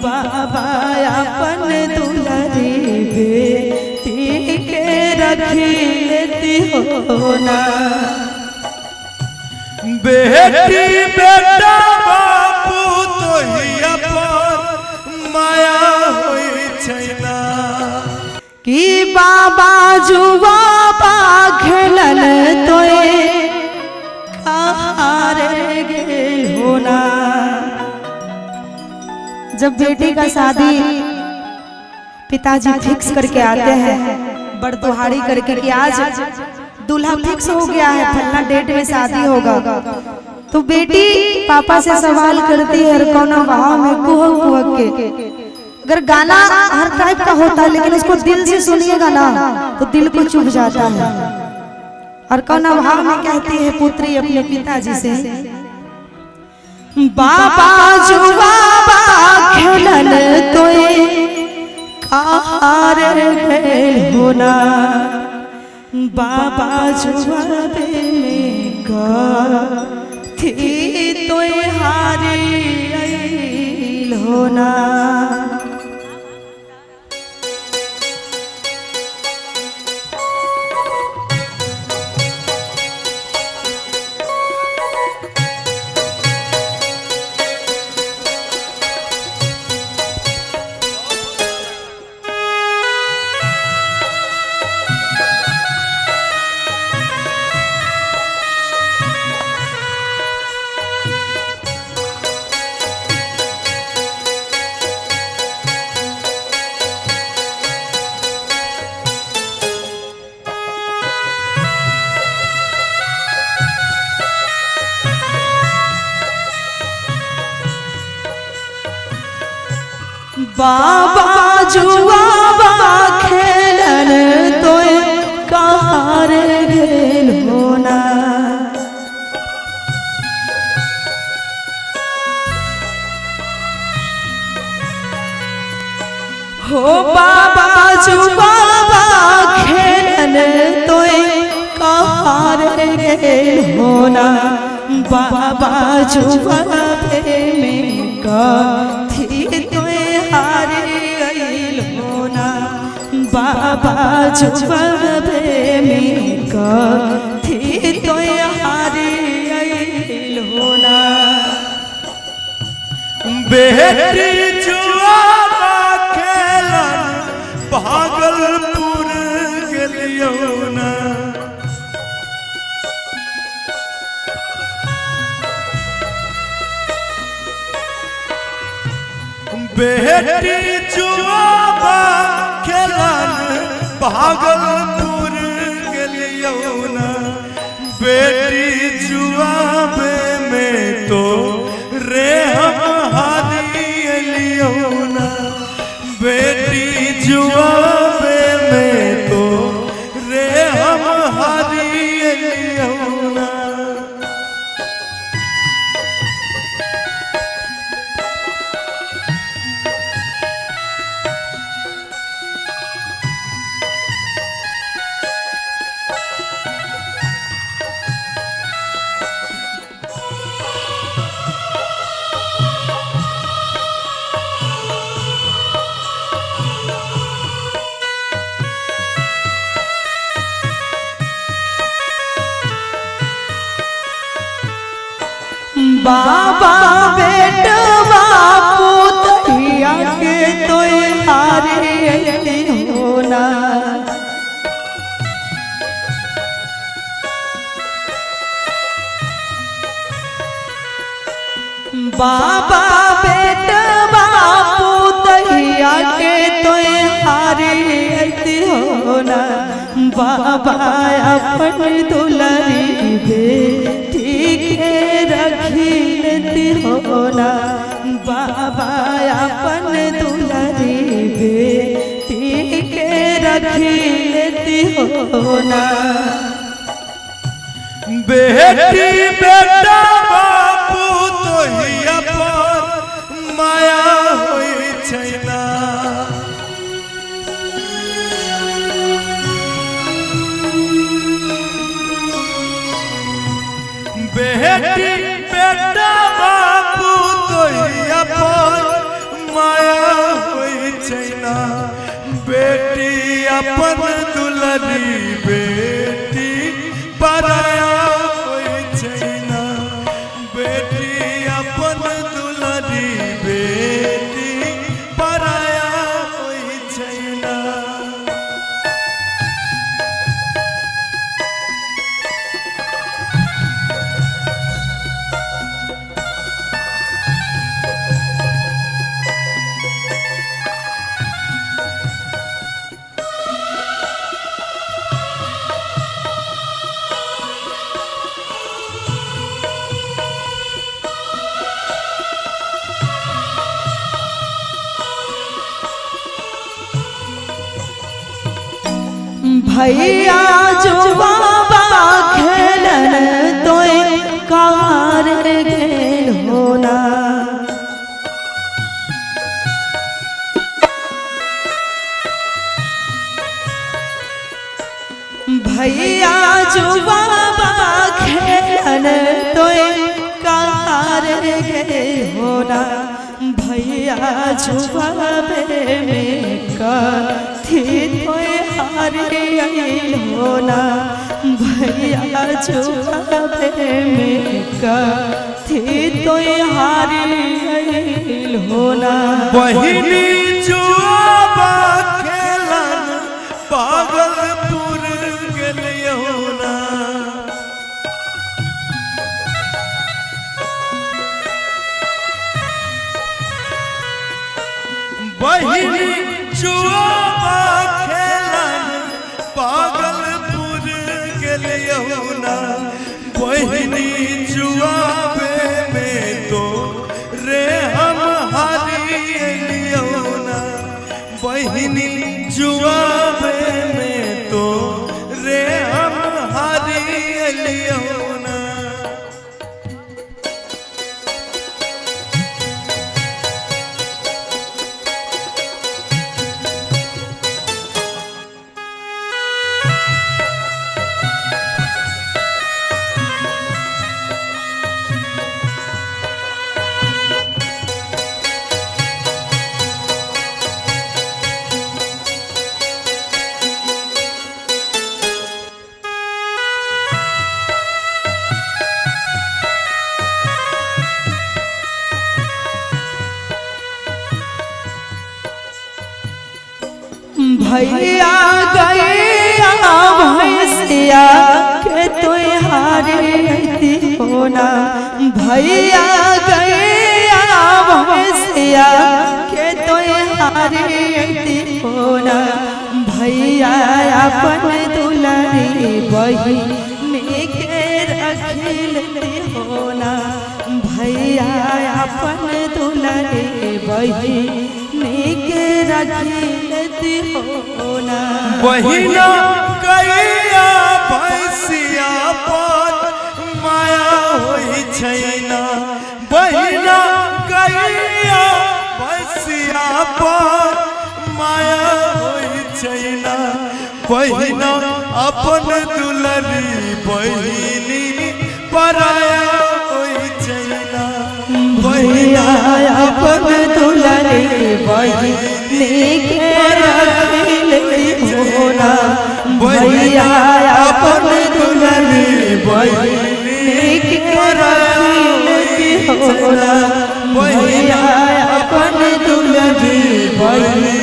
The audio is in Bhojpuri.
बाबा अपन दुलारी बेटी के रखी लेती हो ना। बेटी बेटा बापू तो ही अपन माया होई छैना कि बाबा जुआ बा खेलन तोए हारे गेल होना। जब बेटी का शादी पिताजी फिक्स करके आते हैं बड़ दुहाड़ी करके कि आज दूल्हा फिक्स हो गया है, फलना डेट में शादी होगा, तो बेटी पापा से सवाल करती है और कौन भाव में कुहक कुहक के। अगर गाना हर टाइप का होता है लेकिन उसको दिल से सुनिएगा ना तो दिल को चुभ जाता है। और कौन भाव में कहती है पुत्री अपने पिताजी से, बाबा जुआ बा खेलन तोए हारे गेल होना। बाबा जुआ में थी तोए हारे गेल होना। बाबा जुआ बा खेलन तोए हारे गेल होना। हो बाबा जुआ बा खेलन तोए हारे गेल होना। बाबा जुआ में थी तोए हारे गेल होना। बाबा जुआ में थी तोए हारे गेल होना। बेटी जुआ खेलन भागलपुर गेलियो ना। बेटी जुआ खेलन भागलपुर गेलियो ना। बेटी जुआ में तो रे हम हारी लियो ना। बेटी जुआ में तो रे हम हारी लियो ना। बाबा बेटवा पुतहिया के तोए हारे होना। बाबा बेटवा पुतहिया के तोए हारे होना। बाबा अपन दुलारी बेटी के रखी लेती होना। बाबा अपन दुलारी बेटी के रखी लेती होना। बेटी बेटा बापू तो ही अपन माया होई छैना। बेटी बेटा बापू तो ही अपन माया अपन दुलरी बेटी पराया होई छैना बेटी अपन दुलरी बेटी पराया होई छैना भैया जो बाबा खेलन तोय कार गेल होना भैया जो बाबा खेलन तोय कार गेल होना भैया जो बाबे में कथी तोय हार गइल होना भैया जुबाबे में कथी तोय हार गइल होना बहिनी जुआबा खेलन पागलपुर गेलियौना बहिनी जुआबा खेलन पागलपुर गेलियौना बहिनी जुआबे में तो रे हम हारियौना बहिनी जुआबे में तो रे हम हारियौना भैया गैया भैंसिया के तोय हारती होना भैया गैया भैंसिया के तोय हारती होना भैया अपन दुलारी बहिनी के रखिलती होना भैया अपन दुलारी बहिनी के रखिलती होना बहिना गैया भैंसिया पर माया होई छैना बहिना गैया भैंसिया पर माया होई छैना बहिना अपन दुलरी बहिनी पराया होई छैना बहिना अपन दुलरी बहिनी के रखिलती होना भैया अपन दुलरी बहिनी के रखिलती होना भैया अपन दुलरी बहिनी